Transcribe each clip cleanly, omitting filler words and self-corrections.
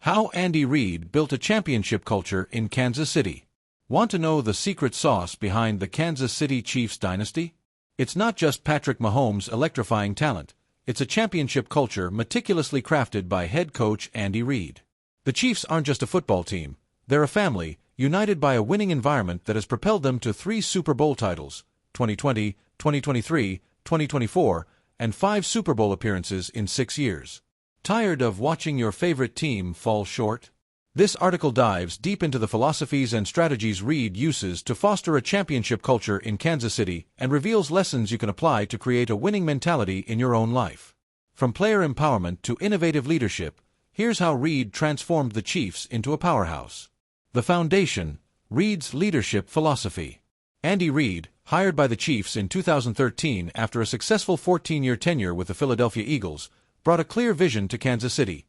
How Andy Reid built a championship culture in Kansas City. Want to know the secret sauce behind the Kansas City Chiefs dynasty? It's not just Patrick Mahomes' electrifying talent. It's a championship culture meticulously crafted by head coach Andy Reid. The Chiefs aren't just a football team. They're a family, united by a winning environment that has propelled them to 3 Super Bowl titles, 2020, 2023, 2024, and 5 Super Bowl appearances in 6 years. Tired of watching your favorite team fall short? This article dives deep into the philosophies and strategies Reid uses to foster a championship culture in Kansas City and reveals lessons you can apply to create a winning mentality in your own life. From player empowerment to innovative leadership, here's how Reid transformed the Chiefs into a powerhouse. The foundation: Reid's leadership philosophy. Andy Reid, hired by the Chiefs in 2013 after a successful 14-year tenure with the Philadelphia Eagles, brought a clear vision to Kansas City: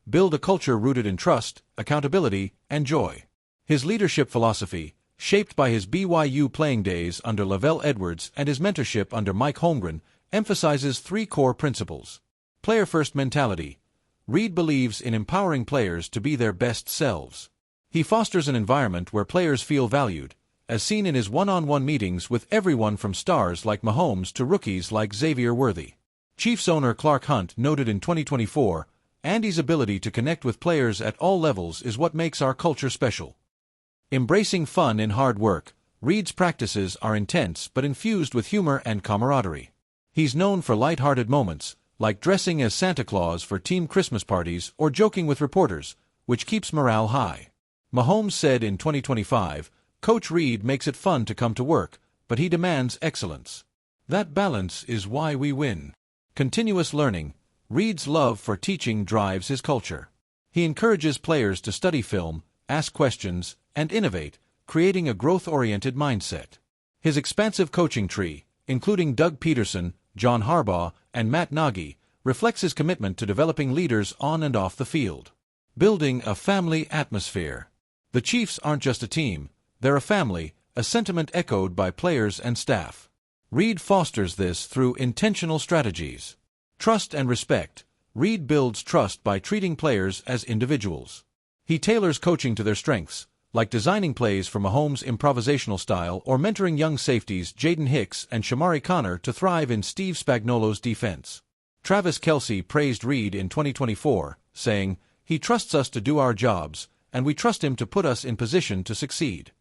build a culture rooted in trust, accountability, and joy. His leadership philosophy, shaped by his BYU playing days under Lavelle Edwards and his mentorship under Mike Holmgren, emphasizes 3 core principles. Player-first mentality. Reid believes in empowering players to be their best selves. He fosters an environment where players feel valued, as seen in his one-on-one meetings with everyone from stars like Mahomes to rookies like Xavier Worthy. Chiefs owner Clark Hunt noted in 2024, Andy's ability to connect with players at all levels is what makes our culture special. Embracing fun in hard work, Reid's practices are intense but infused with humor and camaraderie. He's known for light-hearted moments, like dressing as Santa Claus for team Christmas parties or joking with reporters, which keeps morale high. Mahomes said in 2025, "Coach Reid makes it fun to come to work, but he demands excellence. That balance is why we win." Continuous learning. Reid's love for teaching drives his culture. He encourages players to study film, ask questions, and innovate, creating a growth-oriented mindset. His expansive coaching tree, including Doug Peterson, John Harbaugh, and Matt Nagy, reflects his commitment to developing leaders on and off the field. Building a family atmosphere. The Chiefs aren't just a team, they're a family, a sentiment echoed by players and staff. Reid fosters this through intentional strategies. Trust and respect. Reid builds trust by treating players as individuals. He tailors coaching to their strengths, like designing plays for Mahomes' improvisational style or mentoring young safeties Jaden Hicks and Shamari Connor to thrive in Steve Spagnuolo's defense. Travis Kelce praised Reid in 2024, saying, "He trusts us to do our jobs, and we trust him to put us in position to succeed."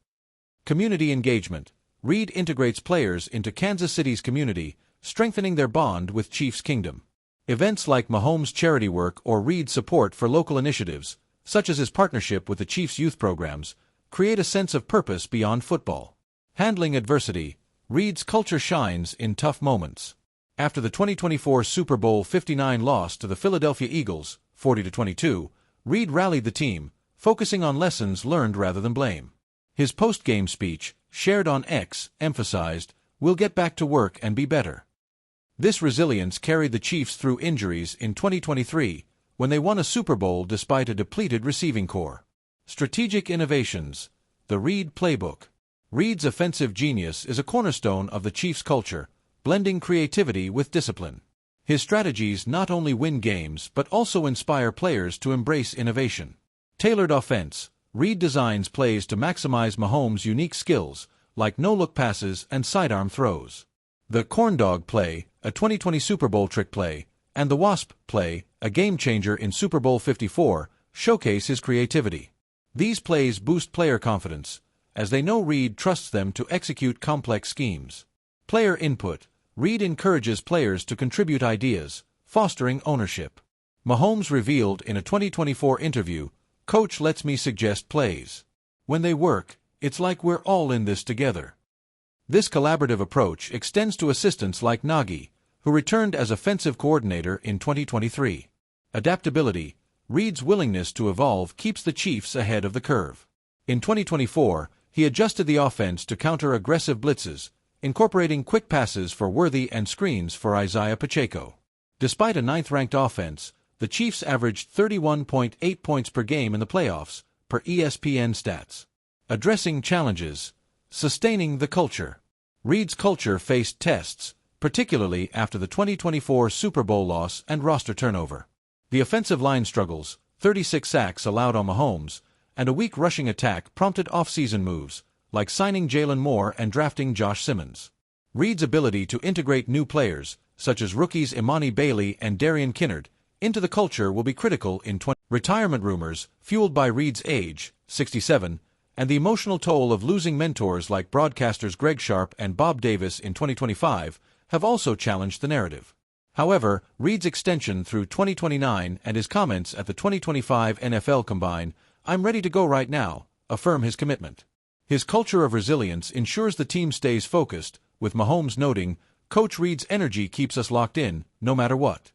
Community engagement. Reid integrates players into Kansas City's community, strengthening their bond with Chiefs Kingdom. Events like Mahomes' charity work or Reid's support for local initiatives, such as his partnership with the Chiefs' youth programs, create a sense of purpose beyond football. Handling adversity. Reid's culture shines in tough moments. After the 2024 Super Bowl 59 loss to the Philadelphia Eagles, 40-22, Reid rallied the team, focusing on lessons learned rather than blame. His post-game speech, shared on X, emphasized, "We'll get back to work and be better." This resilience carried the Chiefs through injuries in 2023, when they won a Super Bowl despite a depleted receiving corps. Strategic innovations. The Reid Playbook. Reid's offensive genius is a cornerstone of the Chiefs' culture, blending creativity with discipline. His strategies not only win games but also inspire players to embrace innovation. Tailored offense. Reid designs plays to maximize Mahomes' unique skills, like no-look passes and sidearm throws. The Corn Dog play, a 2020 Super Bowl trick play, and the Wasp play, a game-changer in Super Bowl 54, showcase his creativity. These plays boost player confidence, as they know Reid trusts them to execute complex schemes. Player input. Reid encourages players to contribute ideas, fostering ownership. Mahomes revealed in a 2024 interview, "Coach lets me suggest plays. When they work, it's like we're all in this together." This collaborative approach extends to assistants like Nagy, who returned as offensive coordinator in 2023. Adaptability. Reid's willingness to evolve keeps the Chiefs ahead of the curve. In 2024, he adjusted the offense to counter aggressive blitzes, incorporating quick passes for Worthy and screens for Isaiah Pacheco. Despite a 9th-ranked offense, the Chiefs averaged 31.8 points per game in the playoffs, per ESPN stats. Addressing challenges. Sustaining the culture. Reid's culture faced tests, particularly after the 2024 Super Bowl loss and roster turnover. The offensive line struggles, 36 sacks allowed on Mahomes, and a weak rushing attack prompted off-season moves, like signing Jalen Moore and drafting Josh Simmons. Reid's ability to integrate new players, such as rookies Imani Bailey and Darian Kinnard, into the culture will be critical in retirement rumors, fueled by Reid's age, 67, and the emotional toll of losing mentors like broadcasters Greg Sharp and Bob Davis in 2025, have also challenged the narrative. However, Reid's extension through 2029 and his comments at the 2025 NFL Combine, "I'm ready to go right now," affirm his commitment. His culture of resilience ensures the team stays focused, with Mahomes noting, "Coach Reid's energy keeps us locked in, no matter what."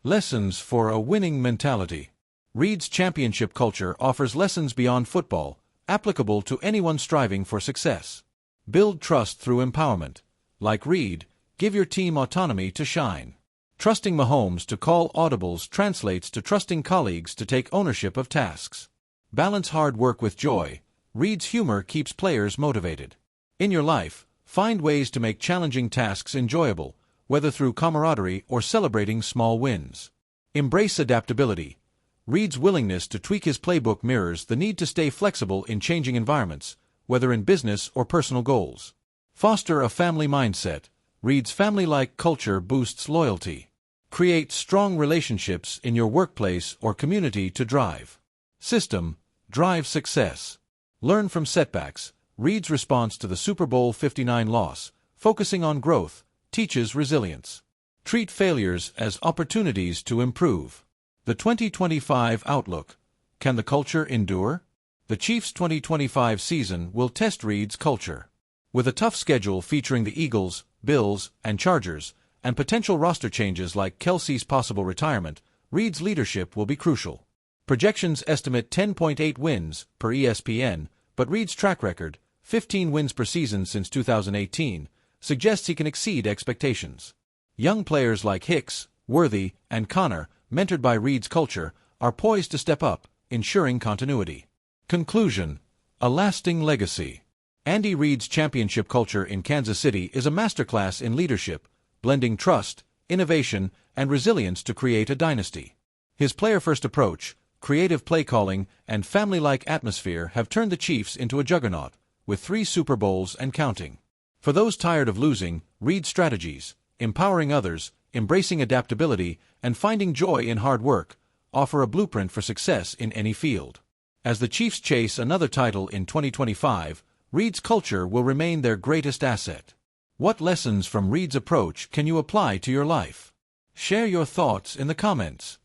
Lessons for a winning mentality. Reid's championship culture offers lessons beyond football, applicable to anyone striving for success. Build trust through empowerment. Like Reid, give your team autonomy to shine. Trusting Mahomes to call audibles translates to trusting colleagues to take ownership of tasks. Balance hard work with joy. Reid's humor keeps players motivated. In your life, find ways to make challenging tasks enjoyable, whether through camaraderie or celebrating small wins. Embrace adaptability. Reid's willingness to tweak his playbook mirrors the need to stay flexible in changing environments, whether in business or personal goals. Foster a family mindset. Reid's family-like culture boosts loyalty. Create strong relationships in your workplace or community to drive. System. Drive success. Learn from setbacks. Reid's response to the Super Bowl 59 loss, focusing on growth, teaches resilience. Treat failures as opportunities to improve. The 2025 outlook. Can the culture endure? The Chiefs' 2025 season will test Reid's culture. With a tough schedule featuring the Eagles, Bills, and Chargers, and potential roster changes like Kelsey's possible retirement, Reid's leadership will be crucial. Projections estimate 10.8 wins per ESPN, but Reid's track record, 15 wins per season since 2018, suggests he can exceed expectations. Young players like Hicks, Worthy, and Connor, mentored by Reid's culture, are poised to step up, ensuring continuity. Conclusion. A lasting legacy. Andy Reid's championship culture in Kansas City is a masterclass in leadership, blending trust, innovation, and resilience to create a dynasty. His player-first approach, creative play calling, and family-like atmosphere have turned the Chiefs into a juggernaut, with 3 Super Bowls and counting. For those tired of losing, Reid's strategies, empowering others, embracing adaptability, and finding joy in hard work, offer a blueprint for success in any field. As the Chiefs chase another title in 2025, Reid's culture will remain their greatest asset. What lessons from Reid's approach can you apply to your life? Share your thoughts in the comments.